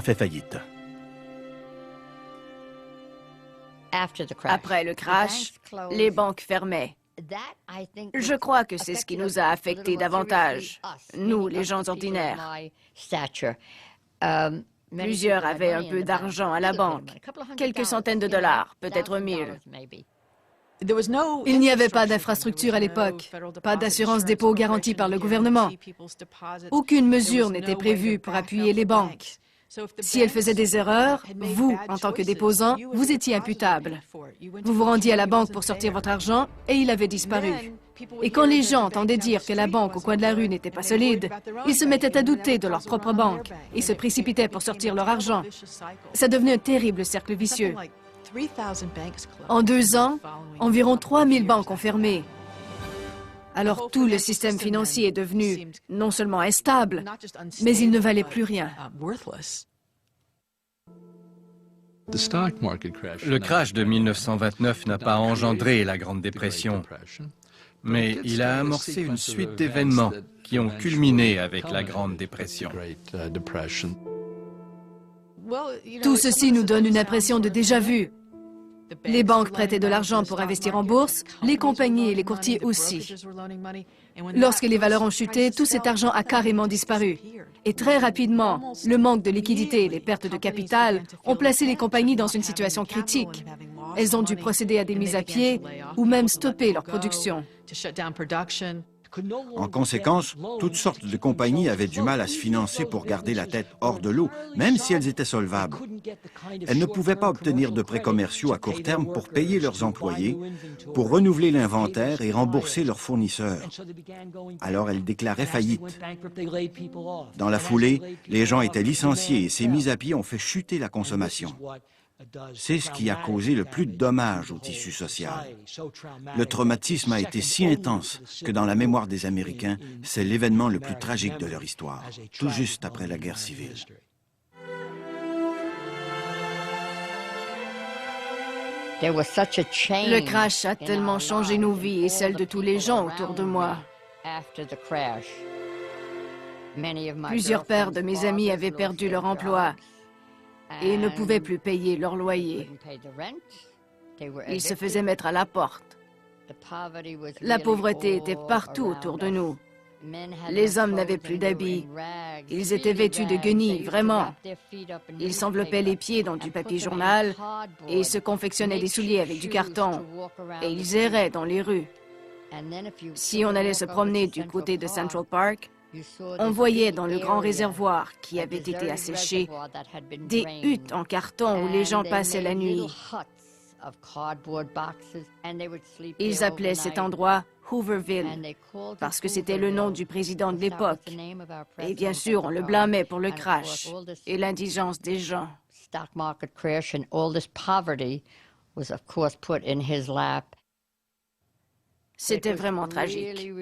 fait faillite. Après le crash, les banques fermaient. Je crois que c'est ce qui nous a affectés davantage, nous, les gens ordinaires. Plusieurs avaient un peu d'argent à la banque, quelques centaines de dollars, peut-être 1000. Il n'y avait pas d'infrastructure à l'époque, pas d'assurance dépôt garantie par le gouvernement. Aucune mesure n'était prévue pour appuyer les banques. Si elles faisaient des erreurs, vous, en tant que déposant, vous étiez imputable. Vous vous rendiez à la banque pour sortir votre argent et il avait disparu. Et quand les gens entendaient dire que la banque au coin de la rue n'était pas solide, ils se mettaient à douter de leur propre banque et se précipitaient pour sortir leur argent. Ça devenait un terrible cercle vicieux. En 2 ans, environ 3000 banques ont fermé. Alors tout le système financier est devenu non seulement instable, mais il ne valait plus rien. Le crash de 1929 n'a pas engendré la Grande Dépression, mais il a amorcé une suite d'événements qui ont culminé avec la Grande Dépression. Tout ceci nous donne une impression de déjà-vu. Les banques prêtaient de l'argent pour investir en bourse, les compagnies et les courtiers aussi. Lorsque les valeurs ont chuté, tout cet argent a carrément disparu. Et très rapidement, le manque de liquidité et les pertes de capital ont placé les compagnies dans une situation critique. Elles ont dû procéder à des mises à pied ou même stopper leur production. En conséquence, toutes sortes de compagnies avaient du mal à se financer pour garder la tête hors de l'eau, même si elles étaient solvables. Elles ne pouvaient pas obtenir de prêts commerciaux à court terme pour payer leurs employés, pour renouveler l'inventaire et rembourser leurs fournisseurs. Alors elles déclaraient faillite. Dans la foulée, les gens étaient licenciés et ces mises à pied ont fait chuter la consommation. C'est ce qui a causé le plus de dommages au tissu social. Le traumatisme a été si intense que dans la mémoire des Américains, c'est l'événement le plus tragique de leur histoire, tout juste après la guerre civile. Le crash a tellement changé nos vies et celles de tous les gens autour de moi. Plusieurs pères de mes amis avaient perdu leur emploi et ne pouvaient plus payer leur loyer. Ils se faisaient mettre à la porte. La pauvreté était partout autour de nous. Les hommes n'avaient plus d'habits. Ils étaient vêtus de guenilles, vraiment. Ils s'enveloppaient les pieds dans du papier journal et se confectionnaient des souliers avec du carton. Et ils erraient dans les rues. Si on allait se promener du côté de Central Park, on voyait dans le grand réservoir qui avait été asséché des huttes en carton où les gens passaient la nuit. Ils appelaient cet endroit Hooverville parce que c'était le nom du président de l'époque. Et bien sûr, on le blâmait pour le crash et l'indigence des gens. C'était vraiment tragique.